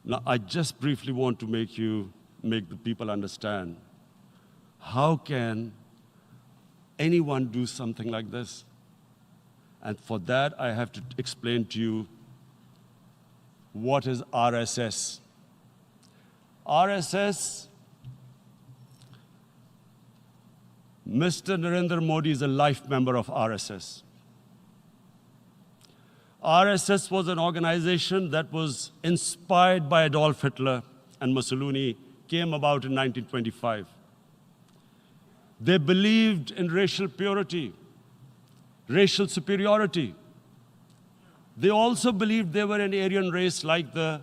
Now, I just briefly want to make the people understand, how can anyone do something like this? And for that, I have to explain to you what is RSS. RSS, Mr. Narendra Modi is a life member of RSS. RSS was an organization that was inspired by Adolf Hitler and Mussolini, came about in 1925. They believed in racial purity, racial superiority. They also believed they were an Aryan race like the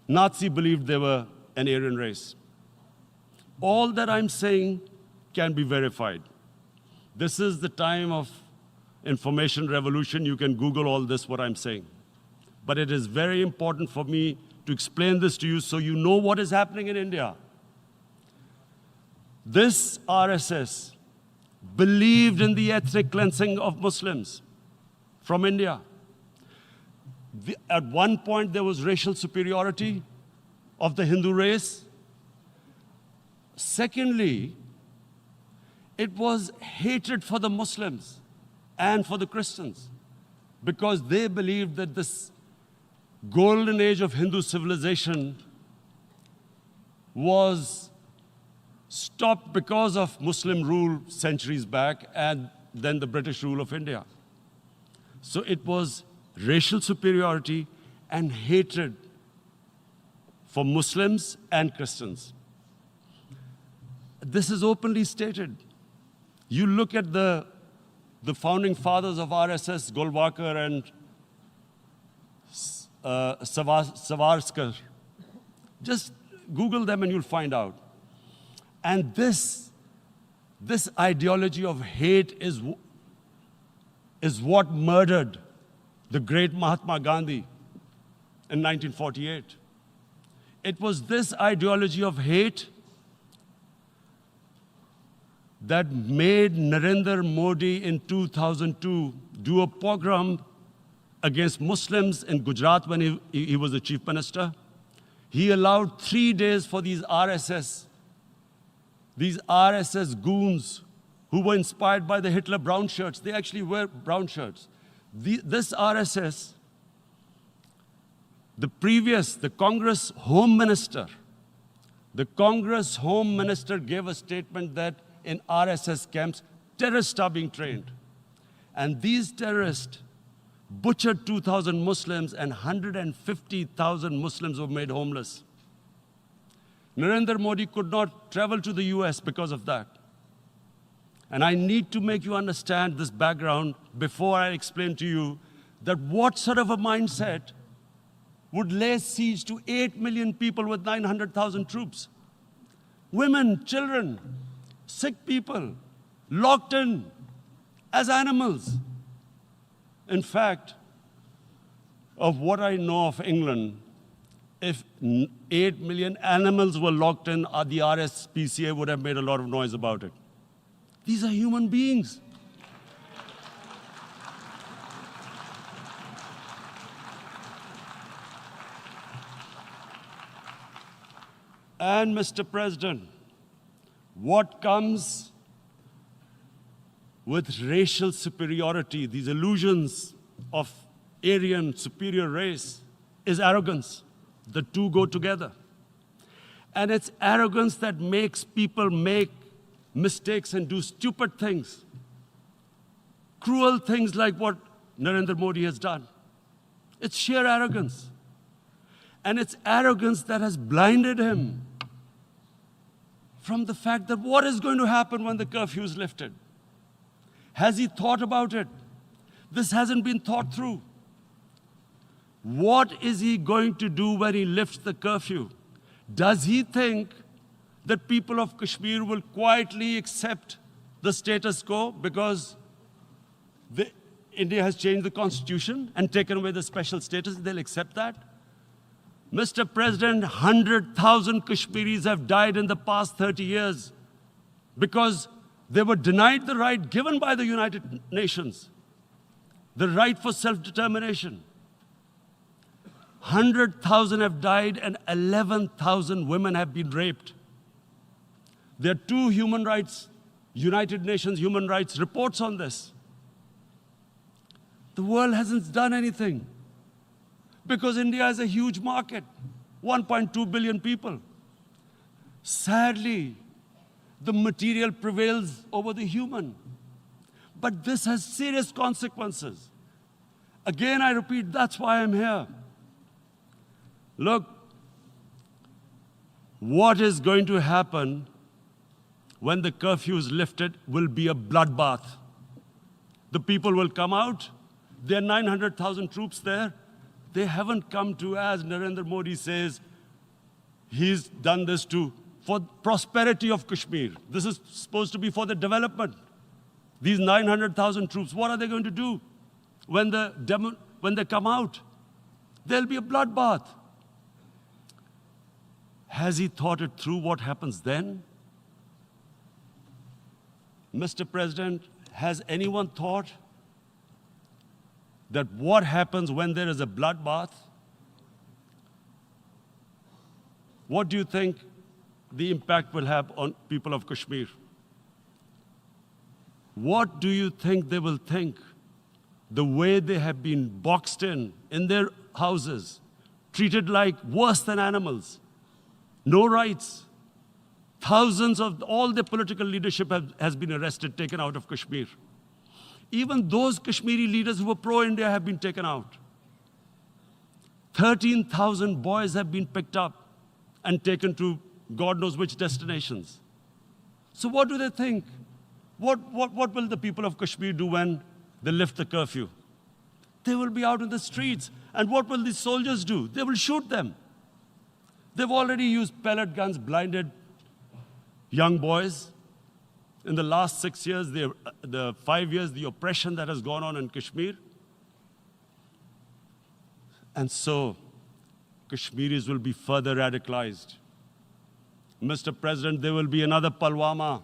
Nazi believed they were an Aryan race. All that I'm saying can be verified. This is the time of information revolution. You can Google all this, what I'm saying. But it is very important for me to explain this to you so you know what is happening in India. This RSS believed in the ethnic cleansing of Muslims from India. At one point, there was racial superiority of the Hindu race. Secondly, it was hatred for the Muslims and for the Christians, because they believed that this golden age of Hindu civilization was stopped because of Muslim rule centuries back and then the British rule of India. So it was racial superiority and hatred for Muslims and Christians. This is openly stated. You look at the founding fathers of RSS, Golwalkar and Savarkar. Just Google them and you'll find out. And this ideology of hate is what murdered the great Mahatma Gandhi in 1948. It was this ideology of hate that made Narendra Modi in 2002 do a pogrom against Muslims in Gujarat when he was the chief minister. He allowed 3 days for these RSS goons who were inspired by the Hitler brown shirts. They actually wear brown shirts. This RSS, the Congress Home Minister gave a statement that in RSS camps, terrorists are being trained. And these terrorists butchered 2,000 Muslims and 150,000 Muslims were made homeless. Narendra Modi could not travel to the US because of that. And I need to make you understand this background before I explain to you that what sort of a mindset would lay siege to 8 million people with 900,000 troops. Women, children, sick people, locked in as animals. In fact, of what I know of England, if 8 million animals were locked in, the RSPCA would have made a lot of noise about it. These are human beings. And Mr. President, what comes with racial superiority, these illusions of Aryan superior race, is arrogance. The two go together. And it's arrogance that makes people make mistakes and do stupid things. Cruel things like what Narendra Modi has done. It's sheer arrogance. And it's arrogance that has blinded him from the fact that what is going to happen when the curfew is lifted? Has he thought about it? This hasn't been thought through. What is he going to do when he lifts the curfew? Does he think that people of Kashmir will quietly accept the status quo because India has changed the constitution and taken away the special status? They'll accept that? Mr. President, 100,000 Kashmiris have died in the past 30 years because they were denied the right given by the United Nations, the right for self-determination. 100,000 have died and 11,000 women have been raped. There are two United Nations human rights reports on this. The world hasn't done anything because India is a huge market, 1.2 billion people. Sadly, the material prevails over the human. But this has serious consequences. Again, I repeat, that's why I'm here. Look, what is going to happen when the curfew is lifted will be a bloodbath. The people will come out. There are 900,000 troops there. They haven't come to, as Narendra Modi says, he's done this for prosperity of Kashmir. This is supposed to be for the development. These 900,000 troops, what are they going to do when they come out? There'll be a bloodbath. Has he thought it through what happens then? Mr. President, has anyone thought that what happens when there is a bloodbath? What do you think the impact will have on people of Kashmir? What do you think they will think? The way they have been boxed in their houses, treated like worse than animals, no rights. Thousands of all the political leadership has been arrested, taken out of Kashmir. Even those Kashmiri leaders who were pro-India have been taken out. 13,000 boys have been picked up and taken to God knows which destinations. So what do they think? What will the people of Kashmir do when they lift the curfew? They will be out in the streets. And what will these soldiers do? They will shoot them. They've already used pellet guns, blinded young boys. In the last 6 years, the 5 years, the oppression that has gone on in Kashmir. And so, Kashmiris will be further radicalized. Mr. President, there will be another Pulwama.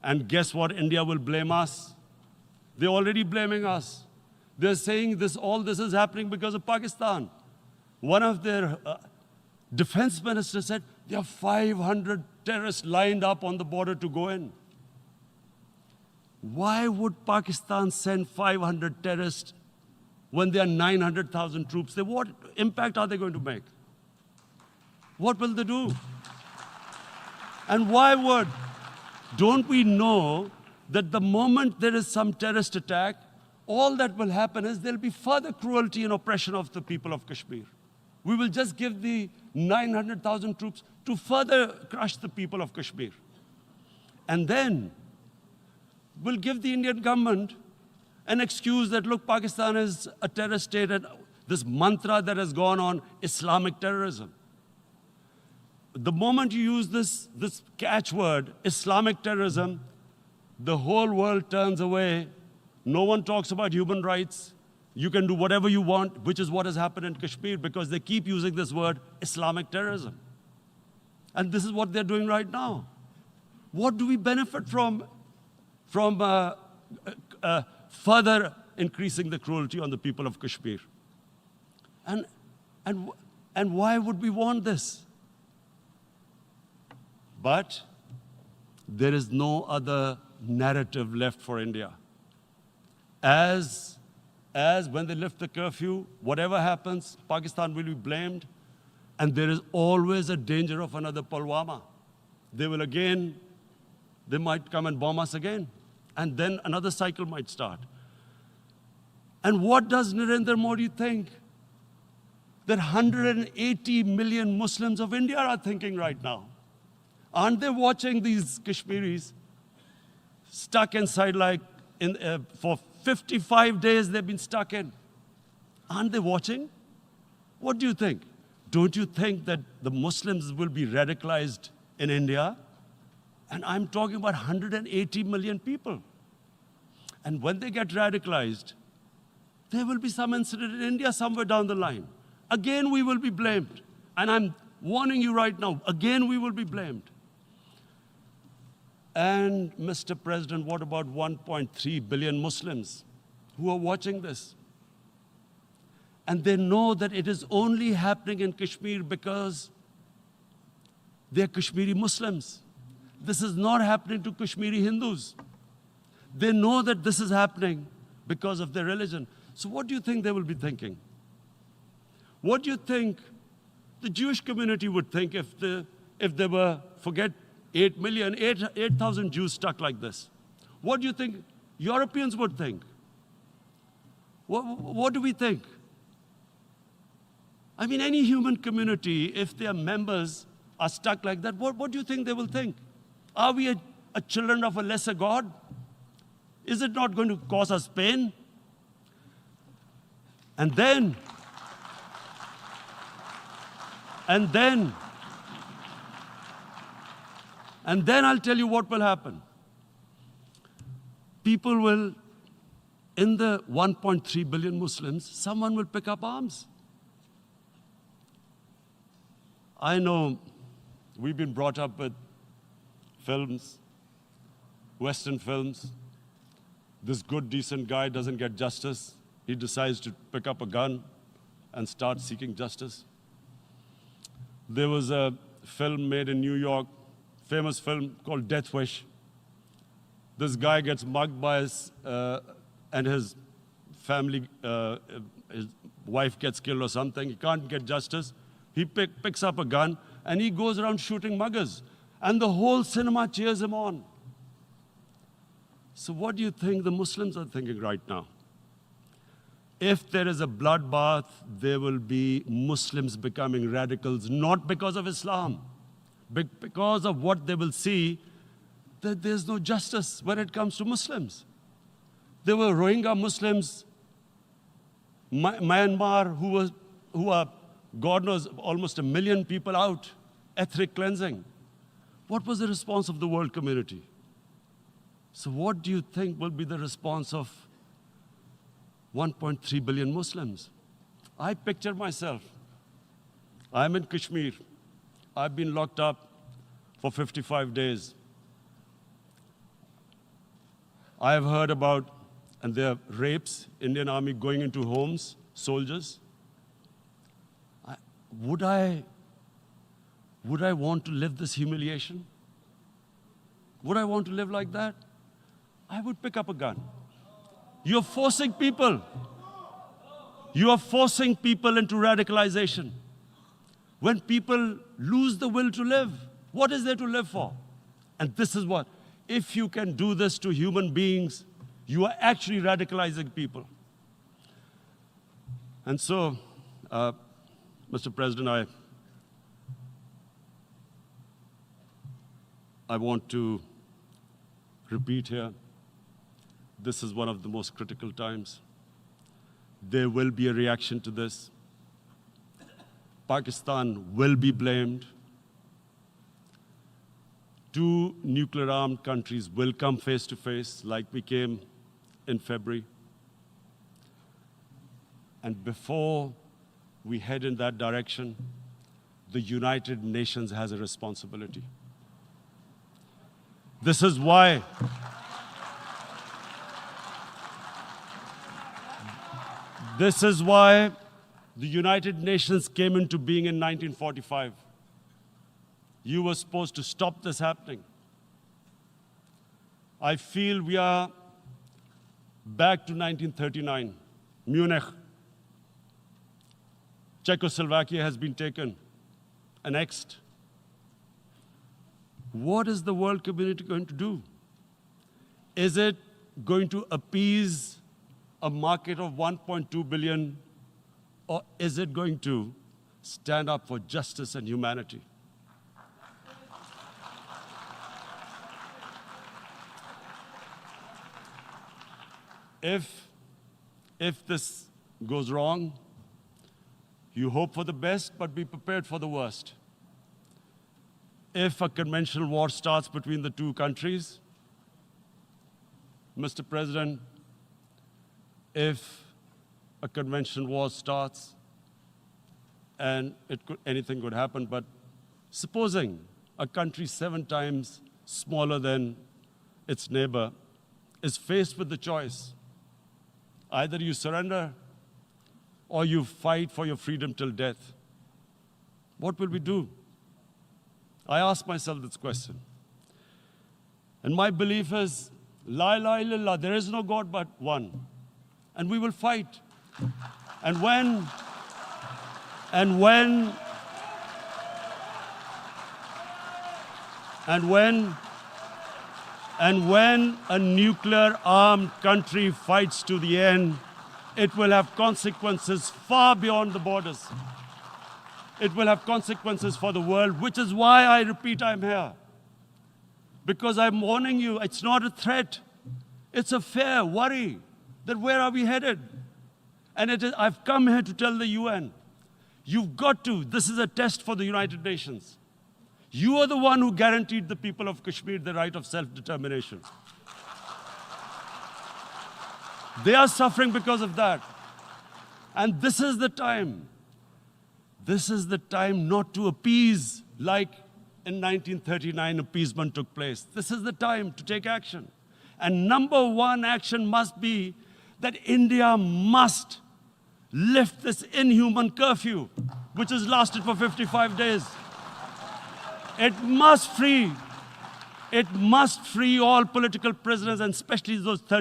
And guess what? India will blame us. They're already blaming us. They're saying all this is happening because of Pakistan. One of their defense ministers said, there are 500 terrorists lined up on the border to go in. Why would Pakistan send 500 terrorists when there are 900,000 troops? What impact are they going to make? What will they do? And don't we know that the moment there is some terrorist attack, all that will happen is there'll be further cruelty and oppression of the people of Kashmir. We will just give the 900,000 troops to further crush the people of Kashmir. And then we'll give the Indian government an excuse that, look, Pakistan is a terrorist state, and this mantra that has gone on, Islamic terrorism. The moment you use this catchword, Islamic terrorism, the whole world turns away. No one talks about human rights. You can do whatever you want, which is what has happened in Kashmir, because they keep using this word, Islamic terrorism. And this is what they're doing right now. What do we benefit from further increasing the cruelty on the people of Kashmir? And why would we want this? But there is no other narrative left for India. As when they lift the curfew, whatever happens, Pakistan will be blamed, and there is always a danger of another Pulwama. They might come and bomb us again, and then another cycle might start. And what does Narendra Modi think? That 180 million Muslims of India are thinking right now. Aren't they watching these Kashmiris stuck inside for 55 days they've been stuck in? Aren't they watching? What do you think? Don't you think that the Muslims will be radicalized in India? And I'm talking about 180 million people. And when they get radicalized, there will be some incident in India somewhere down the line. Again, we will be blamed. And I'm warning you right now, again, we will be blamed. And Mr. President, what about 1.3 billion Muslims who are watching this? And they know that it is only happening in Kashmir because they're Kashmiri Muslims. This is not happening to Kashmiri Hindus. They know that this is happening because of their religion. So what do you think they will be thinking? What do you think the Jewish community would think if there were, forget 8 million, 8,000 Jews stuck like this? What do you think Europeans would think? What do we think? I mean, any human community, if their members are stuck like that, what do you think they will think? Are we a children of a lesser God? Is it not going to cause us pain? And then I'll tell you what will happen. People will, in the 1.3 billion Muslims, someone will pick up arms. I know we've been brought up with films, Western films. This good, decent guy doesn't get justice. He decides to pick up a gun and start seeking justice. There was a film made in New York, famous film called Death Wish. This guy gets mugged by and his family, his wife gets killed or something. He can't get justice. He picks up a gun and he goes around shooting muggers. And the whole cinema cheers him on. So what do you think the Muslims are thinking right now? If there is a bloodbath, there will be Muslims becoming radicals, not because of Islam, but because of what they will see, that there's no justice when it comes to Muslims. There were Rohingya Muslims, Myanmar, who are, God knows, almost 1 million people out, ethnic cleansing. What was the response of the world community? So what do you think will be the response of 1.3 billion Muslims? I picture myself. I'm in Kashmir. I've been locked up for 55 days. I have heard about, and there are rapes, Indian Army going into homes, soldiers. Would I want to live this humiliation? Would I want to live like that? I would pick up a gun. You're forcing people. You are forcing people into radicalization. When people lose the will to live, what is there to live for? And this is what, if you can do this to human beings, you are actually radicalizing people. And so, Mr. President, I want to repeat here, this is one of the most critical times. There will be a reaction to this. Pakistan will be blamed. 2 nuclear-armed countries will come face to face like we came in February. And before we head in that direction, the United Nations has a responsibility. This is why the United Nations came into being in 1945. You were supposed to stop this happening. I feel we are back to 1939, Munich. Czechoslovakia has been taken, annexed. What is the world community going to do? Is it going to appease a market of 1.2 billion, or is it going to stand up for justice and humanity? If this goes wrong, you hope for the best, but be prepared for the worst. If a conventional war starts between the 2 countries, Mr. President, if a conventional war starts, and anything could happen, but supposing a country 7 times smaller than its neighbor is faced with the choice, either you surrender or you fight for your freedom till death. What will we do? I ask myself this question. And my belief is, La ilaha illallah, there is no God but one. And we will fight. And when a nuclear-armed country fights to the end, it will have consequences far beyond the borders. It will have consequences for the world, which is why I repeat I'm here. Because I'm warning you, it's not a threat. It's a fair worry that where are we headed? And I've come here to tell the UN, you've got to, this is a test for the United Nations. You are the one who guaranteed the people of Kashmir the right of self-determination. They are suffering because of that. And this is the time. This is the time not to appease like in 1939 appeasement took place. This is the time to take action. And number one action must be that India must lift this inhuman curfew, which has lasted for 55 days. It must free all political prisoners, and especially those 30